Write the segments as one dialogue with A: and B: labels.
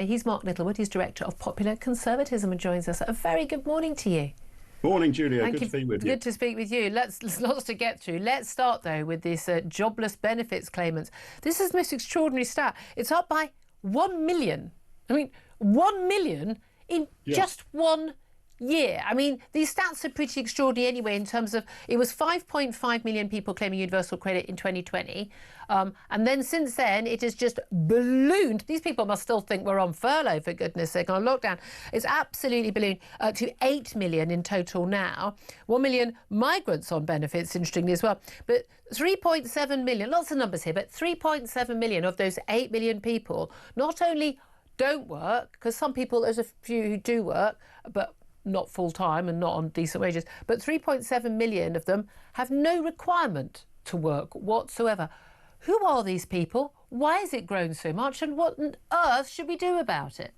A: He's Mark Littlewood, he's Director of Popular Conservatism and joins us. A very good morning to you.
B: Morning, Julia. Good to speak with you.
A: Good to speak with you. There's lots to get through. Let's start, though, with this jobless benefits claimants. This is the most extraordinary stat. It's up by 1 million. I mean, 1 million in just 1 year. I mean, these stats are pretty extraordinary anyway in terms of it was 5.5 million people claiming universal credit in 2020. And then since then, it has just ballooned. These people must still think we're on furlough, for goodness sake, on lockdown. It's absolutely ballooned to 8 million in total now. 1 million migrants on benefits, interestingly as well. But 3.7 million, lots of numbers here, but 3.7 million of those 8 million people not only don't work, because some people, there's a few who do work, but not full-time and not on decent wages, but 3.7 million of them have no requirement to work whatsoever. Who are these people? Why has it grown so much? And what on earth should we do about it?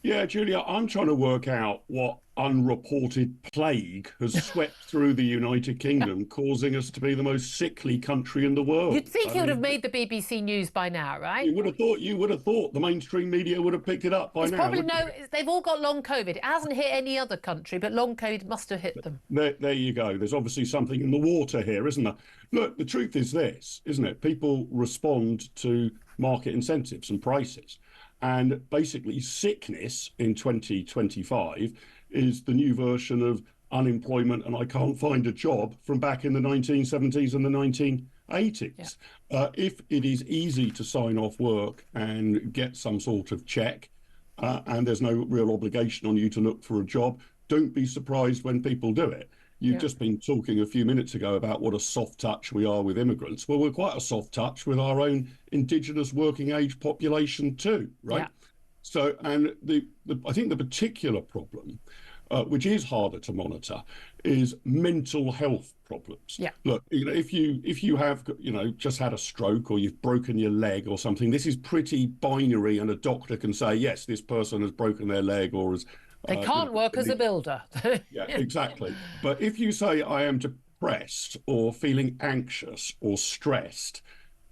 B: Yeah, Julia, I'm trying to work out what unreported plague has swept through the United Kingdom, causing us to be the most sickly country in the world.
A: You'd think it would have made the BBC News by now, right?
B: You would have thought the mainstream media would have picked it up by now.
A: Probably no, they've all got long COVID. It hasn't hit any other country, but long COVID must have hit them.
B: There you go. There's obviously something in the water here, isn't there? Look, the truth is this, isn't it? People respond to market incentives and prices. And basically sickness in 2025 is the new version of unemployment and I can't find a job from back in the 1970s and the 1980s. If it is easy to sign off work and get some sort of check and there's no real obligation on you to look for a job, don't be surprised when people do it. You've just been talking a few minutes ago about what a soft touch we are with immigrants. Well, we're quite a soft touch with our own indigenous working age population too, right? Yeah. So, and I think the particular problem, which is harder to monitor, is mental health problems. Yeah. Look, if you have just had a stroke or you've broken your leg or something, this is pretty binary, and a doctor can say yes, this person has broken their leg or has.
A: They can't work as a builder.
B: Yeah, exactly. But if you say I am depressed or feeling anxious or stressed,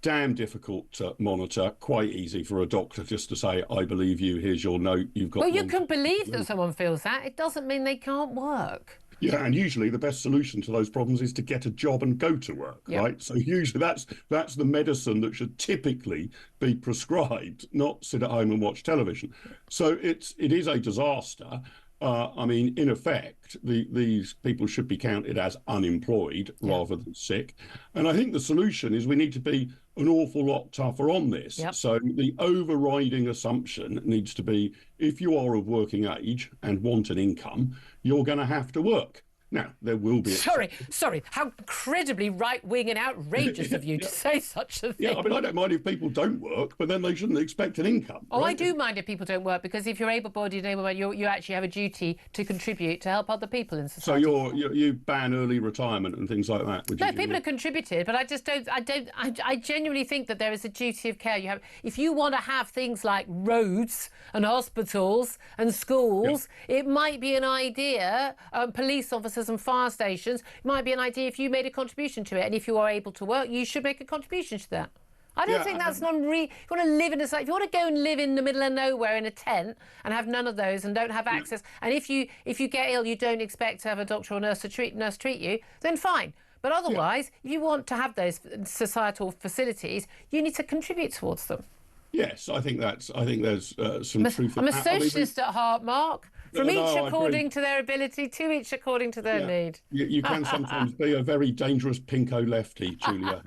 B: damn difficult to monitor, quite easy for a doctor just to say, I believe you, here's your note, you've got...
A: Well, you can believe that someone feels that. It doesn't mean they can't work.
B: Yeah, and usually the best solution to those problems is to get a job and go to work, right? So usually that's the medicine that should typically be prescribed, not sit at home and watch television. So it is a disaster. I mean, in effect, these people should be counted as unemployed rather than sick. And I think the solution is we need to be an awful lot tougher on this. So the overriding assumption needs to be, if you are of working age and want an income, you're going to have to work. Now, there will be...
A: Sorry, how incredibly right-wing and outrageous of you to say such a thing.
B: Yeah, I mean, I don't mind if people don't work, but then they shouldn't expect an income.
A: Oh, right? I do mind if people don't work, because if you're able-bodied and able-bodied, you actually have a duty to contribute to help other people in society.
B: So you ban early retirement and things like that?
A: No, people have contributed, but I genuinely think that there is a duty of care. If you want to have things like roads and hospitals and schools, it might be an idea, police officers and fire stations, it might be an idea if you made a contribution to it, and if you are able to work, you should make a contribution to that. I don't think that's not really... If you want to live in if you want to go and live in the middle of nowhere in a tent and have none of those and don't have access, and if you get ill, you don't expect to have a doctor or nurse treat you, then fine. But otherwise, if you want to have those societal facilities, you need to contribute towards them.
B: Yes, I think there's some truth in that.
A: I'm a socialist at heart, Mark. From each according to their ability, to each according to their need.
B: You can sometimes be a very dangerous pinko lefty, Julia.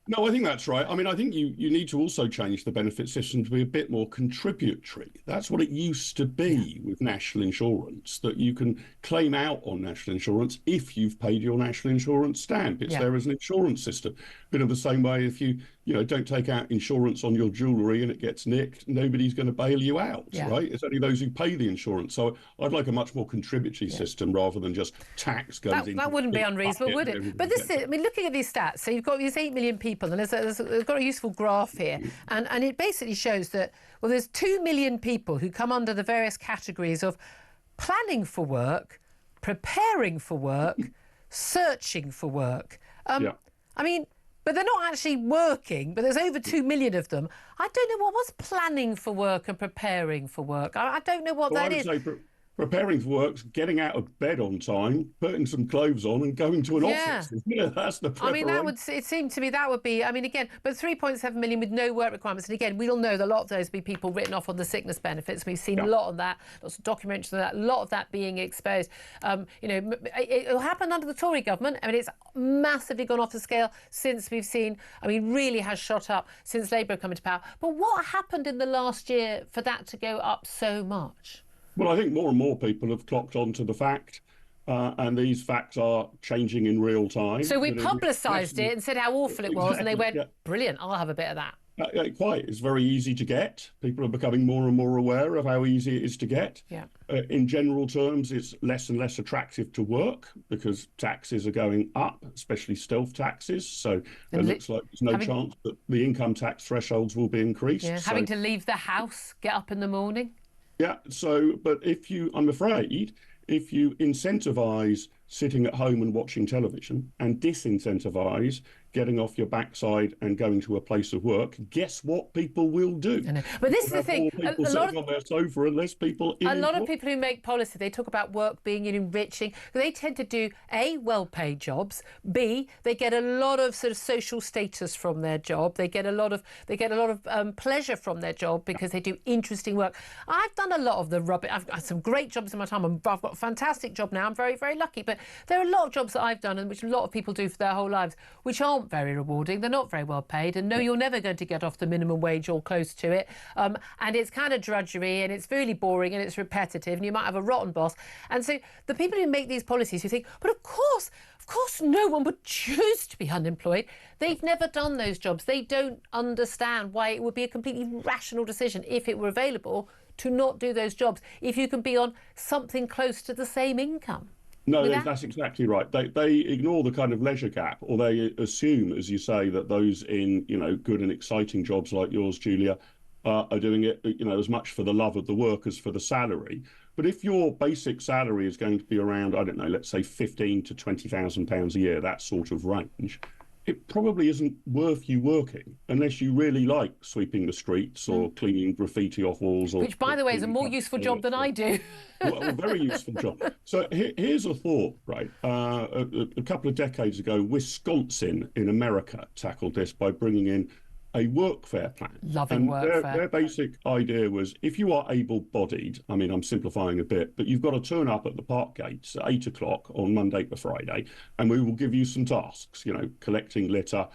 B: No, I think that's right. I mean, I think you need to also change the benefit system to be a bit more contributory. That's what it used to be with national insurance, that you can claim out on national insurance if you've paid your national insurance stamp. It's there as an insurance system. Bit of the same way if you don't take out insurance on your jewellery and it gets nicked, nobody's going to bail you out, right? It's only those who pay the insurance. So I'd like a much more contributory system rather than just tax goes in.
A: That wouldn't be unreasonable, would it? But looking at these stats, so you've got these 8 million people, and there's got a useful graph here, and it basically shows that, well, there's 2 million people who come under the various categories of planning for work, preparing for work, searching for work. I mean, but they're not actually working, but there's over 2 million of them. I don't know what's planning for work and preparing for work. I don't know what that is.
B: Say preparing for work's getting out of bed on time, putting some clothes on and going to an office. That's the preparation.
A: I mean, it seemed to me that would be, I mean, again, but 3.7 million with no work requirements. And again, we all know that a lot of those be people written off on the sickness benefits. We've seen a lot of that, lots of documentaries of that, a lot of that being exposed. It'll happen under the Tory government. I mean, it's massively gone off the scale since we've seen, I mean, really has shot up since Labour have come into power. But what happened in the last year for that to go up so much?
B: Well, I think more and more people have clocked on to the fact, and these facts are changing in real time.
A: So we publicised it and said how awful it was, and they went, brilliant, I'll have a bit of that.
B: Quite. It's very easy to get. People are becoming more and more aware of how easy it is to get.
A: Yeah.
B: In general terms, it's less and less attractive to work because taxes are going up, especially stealth taxes. So it looks like there's no chance that the income tax thresholds will be increased.
A: Yeah. Having to leave the house, get up in the morning.
B: Yeah, but I'm afraid, if you incentivise sitting at home and watching television and disincentivise getting off your backside and going to a place of work, guess what people will do?
A: I know. But this is the thing.
B: People sitting on their sofa and less people in.
A: A lot of people who make policy, they talk about work being enriching. They tend to do A, well-paid jobs. B, they get a lot of sort of social status from their job. They get a lot of pleasure from their job because they do interesting work. I've done a lot of the rubbish. I've got some great jobs in my time. I've got a fantastic job now. I'm very, very lucky. But there are a lot of jobs that I've done and which a lot of people do for their whole lives, which aren't very rewarding. They're not very well paid. And no, you're never going to get off the minimum wage or close to it. And it's kind of drudgery and it's really boring and it's repetitive and you might have a rotten boss. And so the people who make these policies who think, but of course no one would choose to be unemployed. They've never done those jobs. They don't understand why it would be a completely rational decision if it were available to not do those jobs if you can be on something close to the same income.
B: No, that's exactly right. They ignore the kind of leisure gap, or they assume, as you say, that those in good and exciting jobs like yours, Julia, are doing it as much for the love of the work as for the salary. But if your basic salary is going to be around, I don't know, let's say £15,000 to £20,000 a year, that sort of range, it probably isn't worth you working unless you really like sweeping the streets or cleaning graffiti off walls.
A: Which, by the way, is a more useful job than I do.
B: Well, a very useful job. So here's a thought, right? A couple of decades ago, Wisconsin in America tackled this by bringing in a workfare plan.
A: Loving workfare.
B: Their basic idea was, if you are able-bodied, I mean, I'm simplifying a bit, but you've got to turn up at the park gates at 8 o'clock on Monday to Friday, and we will give you some tasks, collecting litter,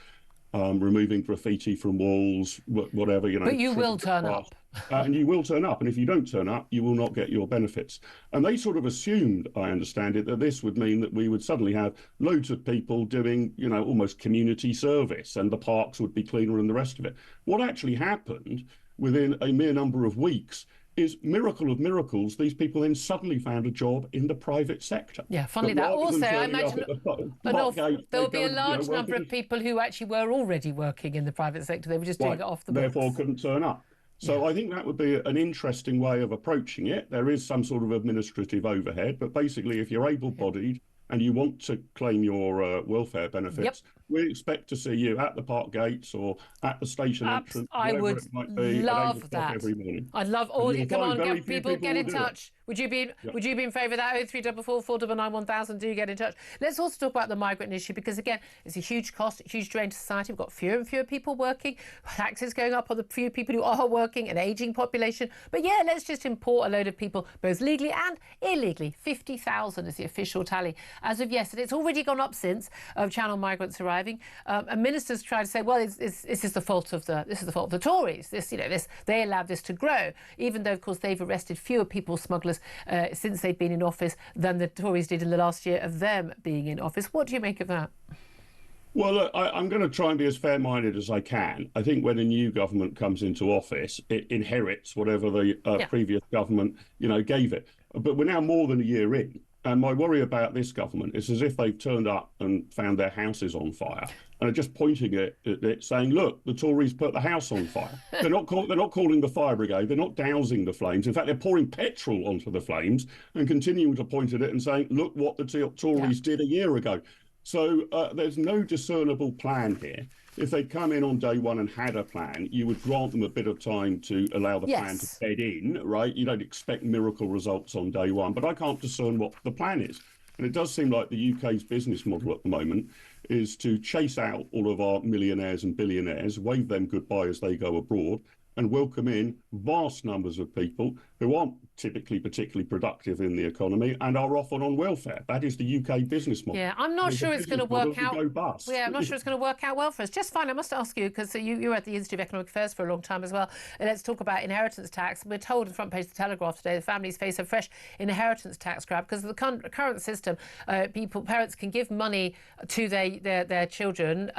B: removing graffiti from walls, whatever,
A: But you will turn up.
B: And you will turn up. And if you don't turn up, you will not get your benefits. And they sort of assumed, I understand it, that this would mean that we would suddenly have loads of people doing, almost community service and the parks would be cleaner and the rest of it. What actually happened within a mere number of weeks is, miracle of miracles, these people then suddenly found a job in the private sector.
A: Yeah, funnily that. Also, I imagine there'll be a large number of people who actually were already working in the private sector. They were just doing it off the books.
B: Therefore couldn't turn up. So I think that would be an interesting way of approaching it. There is some sort of administrative overhead, but basically if you're able-bodied and you want to claim your welfare benefits, we expect to see you at the park gates or at the station entrance.
A: I would
B: it might be,
A: love that.
B: Every morning.
A: I'd love all you. Come on, people get in touch. Would you be in favour of that? 0344 499 1000. Do get in touch. Let's also talk about the migrant issue because again, it's a huge cost, a huge drain to society. We've got fewer and fewer people working, taxes going up on the few people who are working, an ageing population. But yeah, let's just import a load of people, both legally and illegally. 50,000 is the official tally as of yesterday. It's already gone up since of Channel migrants arriving. And ministers try to say, well, this is the fault of the Tories. They allowed this to grow, even though of course they've arrested fewer people smugglers since they've been in office than the Tories did in the last year of them being in office. What do you make of that?
B: Well, look, I'm going to try and be as fair-minded as I can. I think when a new government comes into office, it inherits whatever the previous government, gave it. But we're now more than a year in. And my worry about this government is as if they've turned up and found their houses on fire and are just pointing at it saying, look, the Tories put the house on fire. They're not calling the fire brigade. They're not dousing the flames. In fact, they're pouring petrol onto the flames and continuing to point at it and saying, look what the Tories did a year ago. So there's no discernible plan here. if they'd come in on day one and had a plan, you would grant them a bit of time to allow the plan to bed in, right? You don't expect miracle results on day one, but I can't discern what the plan is. And it does seem like the UK's business model at the moment is to chase out all of our millionaires and billionaires, wave them goodbye as they go abroad, and welcome in vast numbers of people who aren't typically particularly productive in the economy and are often on welfare. That is the UK business model.
A: Yeah, I'm not sure it's going to work out.
B: Go bust.
A: Yeah, I'm not sure it's going to work out well for us. Just finally, I must ask you, because you were at the Institute of Economic Affairs for a long time as well. And let's talk about inheritance tax. We're told on the front page of the Telegraph today that families face a fresh inheritance tax grab because of the current system. Parents can give money to their children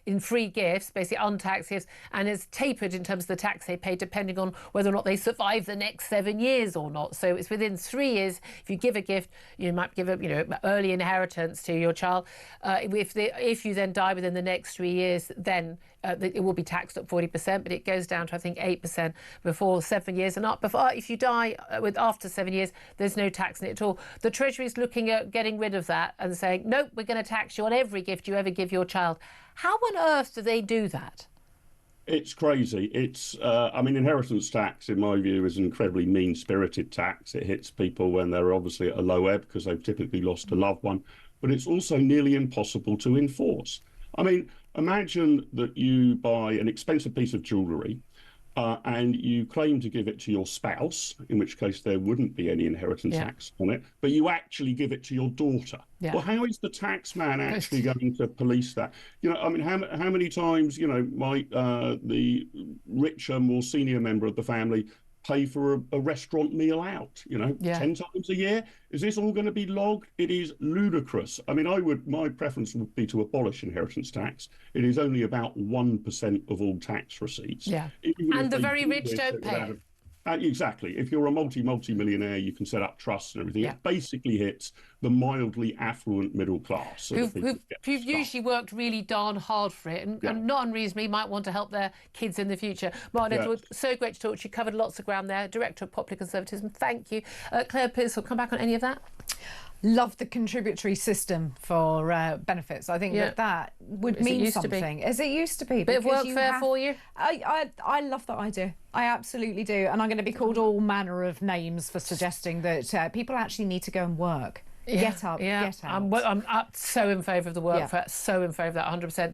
A: in free gifts, basically untaxed gifts, and it's tapered in terms of the tax they pay depending on whether or not they survive the next 7 years or not. So it's within 3 years. If you give a gift, you might give early inheritance to your child. If you then die within the next 3 years, then it will be taxed at 40%, but it goes down to I think 8% before 7 years and up. If you die after 7 years, there's no tax in it at all. The Treasury is looking at getting rid of that and saying, nope, we're going to tax you on every gift you ever give your child. How on earth do they do that?
B: It's crazy. Inheritance tax, in my view, is an incredibly mean-spirited tax. It hits people when they're obviously at a low ebb because they've typically lost a loved one, but it's also nearly impossible to enforce. I mean, imagine that you buy an expensive piece of jewellery and you claim to give it to your spouse, in which case there wouldn't be any inheritance tax on it, but you actually give it to your daughter. Yeah. Well, how is the tax man actually going to police that? How many times, might the richer, more senior member of the family pay for a restaurant meal out, 10 times a year? Is this all going to be logged? It is ludicrous. I mean, my preference would be to abolish inheritance tax. It is only about 1% of all tax receipts.
A: Yeah. And the very rich don't pay it.
B: Exactly. If you're a multi-millionaire, you can set up trusts and everything. Yeah. It basically hits the mildly affluent middle class.
A: Who've usually worked really darn hard for it and not unreasonably might want to help their kids in the future. Martin Littlewood, so great to talk to you. Covered lots of ground there. Director of Popular Conservatism. Thank you. Claire Pierce will come back on any of that.
C: Love the contributory system for benefits. I think that would mean something. As it used to be.
A: Bit of workfare for you?
C: I love that idea. I absolutely do. And I'm going to be called all manner of names for suggesting that people actually need to go and work. Get up, get out.
A: I'm so in favour of the workfare, so in favour of that 100%.